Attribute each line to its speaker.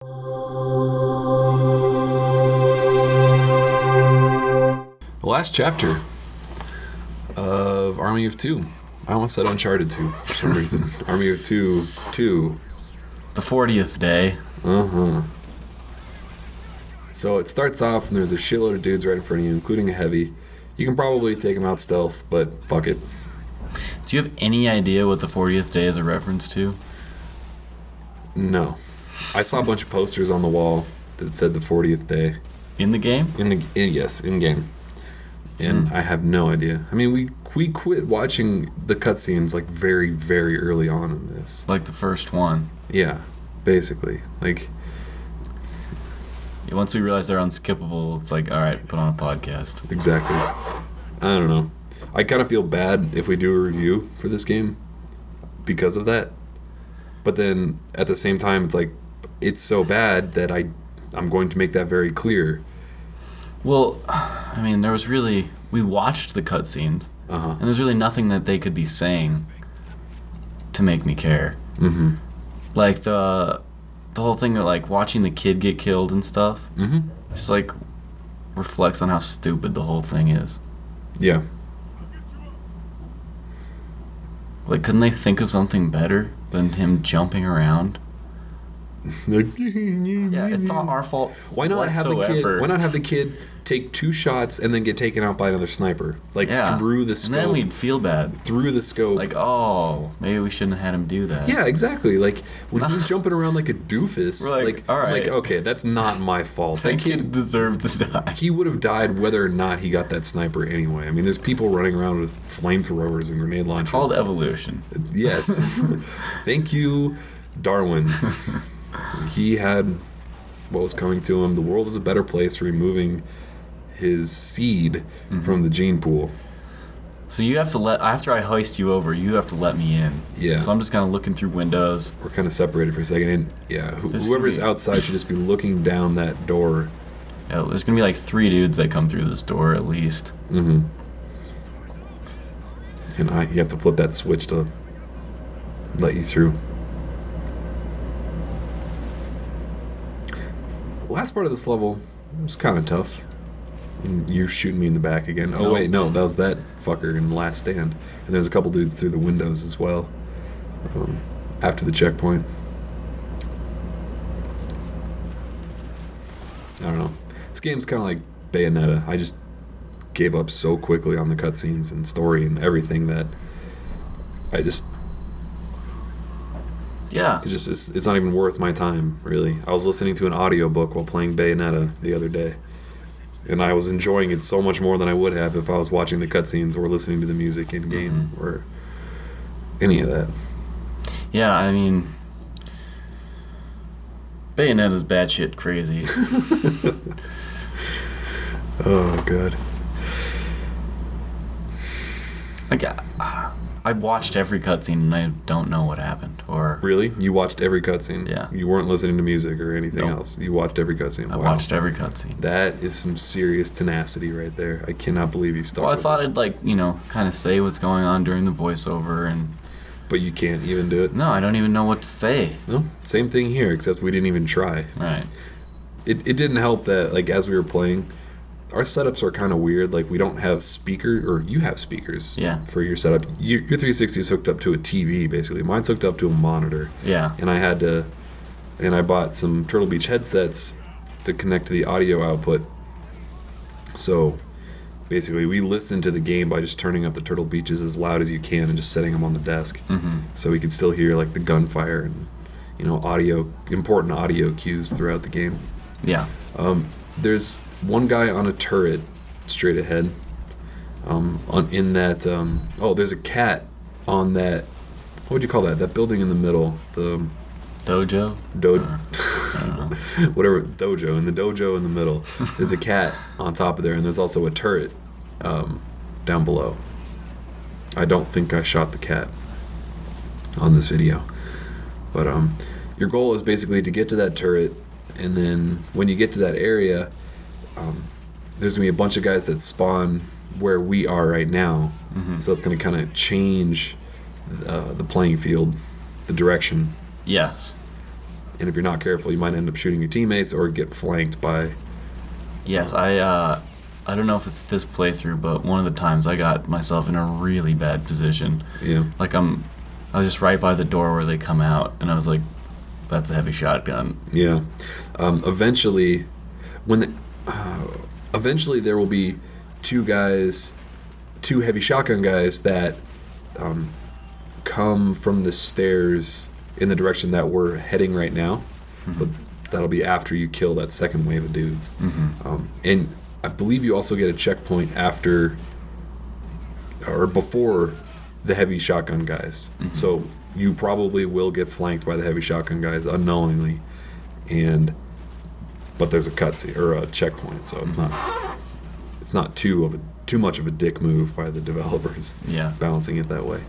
Speaker 1: The last chapter of Army of Two. I almost said Uncharted 2 for some reason. Army of Two 2.
Speaker 2: The 40th day.
Speaker 1: So it starts off and there's a shitload of dudes right in front of you, including a heavy. You can probably take them out stealth, but fuck it.
Speaker 2: Do you have any idea what the 40th day is a reference to?
Speaker 1: No. I saw a bunch of posters on the wall that said the 40th day.
Speaker 2: In the game?
Speaker 1: Yes, in game. And I have no idea. I mean, we quit watching the cutscenes like very, very early on in this.
Speaker 2: Like the first one.
Speaker 1: Yeah, basically. Like,
Speaker 2: once we realize they're unskippable, it's like, all right, put on a podcast.
Speaker 1: Exactly. I don't know. I kind of feel bad if we do a review for this game because of that. But then at the same time, it's like, it's so bad that I'm going to make that very clear.
Speaker 2: Well, I mean, we watched the cutscenes, and there's really nothing that they could be saying to make me care.
Speaker 1: Mm-hmm.
Speaker 2: Like the whole thing of like watching the kid get killed and stuff, just like reflects on how stupid the whole thing is.
Speaker 1: Yeah.
Speaker 2: Like, couldn't they think of something better than him jumping around? Yeah, it's not our fault.
Speaker 1: Why not have the kid take 2 shots and then get taken out by another sniper? Like, through the scope.
Speaker 2: And then we'd feel bad.
Speaker 1: Through the scope.
Speaker 2: Like, oh, maybe we shouldn't have had him do that.
Speaker 1: Yeah, exactly. Like, when he's jumping around like a doofus,
Speaker 2: we're like, all right.
Speaker 1: I'm like, okay, that's not my fault.
Speaker 2: That kid deserved to die.
Speaker 1: He would have died whether or not he got that sniper anyway. I mean, there's people running around with flamethrowers and grenade launchers.
Speaker 2: It's called evolution.
Speaker 1: Yes. Thank you, Darwin. He had what was coming to him. The world is a better place for removing his seed from the gene pool.
Speaker 2: So you have to after I hoist you over, you have to let me in.
Speaker 1: Yeah.
Speaker 2: So I'm just kind of looking through windows.
Speaker 1: We're kind of separated for a second. And yeah, whoever's outside should just be looking down that door.
Speaker 2: Yeah, there's going to be like 3 dudes that come through this door at least.
Speaker 1: Mm-hmm. And you have to flip that switch to let you through. Last part of this level was kind of tough. And you're shooting me in the back again. Oh, wait, no, that was that fucker in the Last Stand. And there's a couple dudes through the windows as well. After the checkpoint. I don't know. This game's kind of like Bayonetta. I just gave up so quickly on the cutscenes and story and everything that I just...
Speaker 2: Yeah.
Speaker 1: It's not even worth my time, really. I was listening to an audiobook while playing Bayonetta the other day. And I was enjoying it so much more than I would have if I was watching the cutscenes or listening to the music in-game or any of that.
Speaker 2: Yeah, I mean... Bayonetta's batshit crazy.
Speaker 1: Oh, God.
Speaker 2: Like, I watched every cutscene and I don't know what happened. Or
Speaker 1: really? You watched every cutscene?
Speaker 2: Yeah.
Speaker 1: You weren't listening to music or anything else? You watched every cutscene?
Speaker 2: I watched every cutscene.
Speaker 1: That is some serious tenacity right there. I cannot believe you stuck with it.
Speaker 2: Well, I thought I'd, like, kind of say what's going on during the voiceover and...
Speaker 1: But you can't even do it?
Speaker 2: No, I don't even know what to say.
Speaker 1: No, same thing here, except we didn't even try.
Speaker 2: Right.
Speaker 1: It didn't help that, like, as we were playing... Our setups are kind of weird. Like, we don't have you have speakers for your setup. Your 360 is hooked up to a TV, basically. Mine's hooked up to a monitor.
Speaker 2: Yeah.
Speaker 1: And I bought some Turtle Beach headsets to connect to the audio output. So, basically, we listen to the game by just turning up the Turtle Beaches as loud as you can and just setting them on the desk. Mm-hmm. So we could still hear, like, the gunfire and, important audio cues throughout the game.
Speaker 2: Yeah.
Speaker 1: There's one guy on a turret straight ahead. There's a cat on that. What would you call that? That building in the middle. The
Speaker 2: Dojo?
Speaker 1: Whatever, dojo. In the dojo in the middle. There's a cat on top of there, and there's also a turret down below. I don't think I shot the cat on this video. But your goal is basically to get to that turret, and then when you get to that area... there's going to be a bunch of guys that spawn where we are right now. Mm-hmm. So it's going to kind of change the playing field, the direction.
Speaker 2: Yes.
Speaker 1: and if you're not careful, you might end up shooting your teammates or get flanked by.
Speaker 2: Yes, I don't know if it's this playthrough, but one of the times I got myself in a really bad position.
Speaker 1: Yeah.
Speaker 2: Like I was just right by the door where they come out, and I was like, "That's a heavy shotgun."
Speaker 1: Yeah. Eventually, eventually there will be two heavy shotgun guys that come from the stairs in the direction that we're heading right now, but that'll be after you kill that second wave of dudes. And I believe you also get a checkpoint after or before the heavy shotgun guys. So you probably will get flanked by the heavy shotgun guys unknowingly, but there's a cutscene or a checkpoint, so it's not too much of a dick move by the developers.
Speaker 2: Yeah.
Speaker 1: Balancing it that way.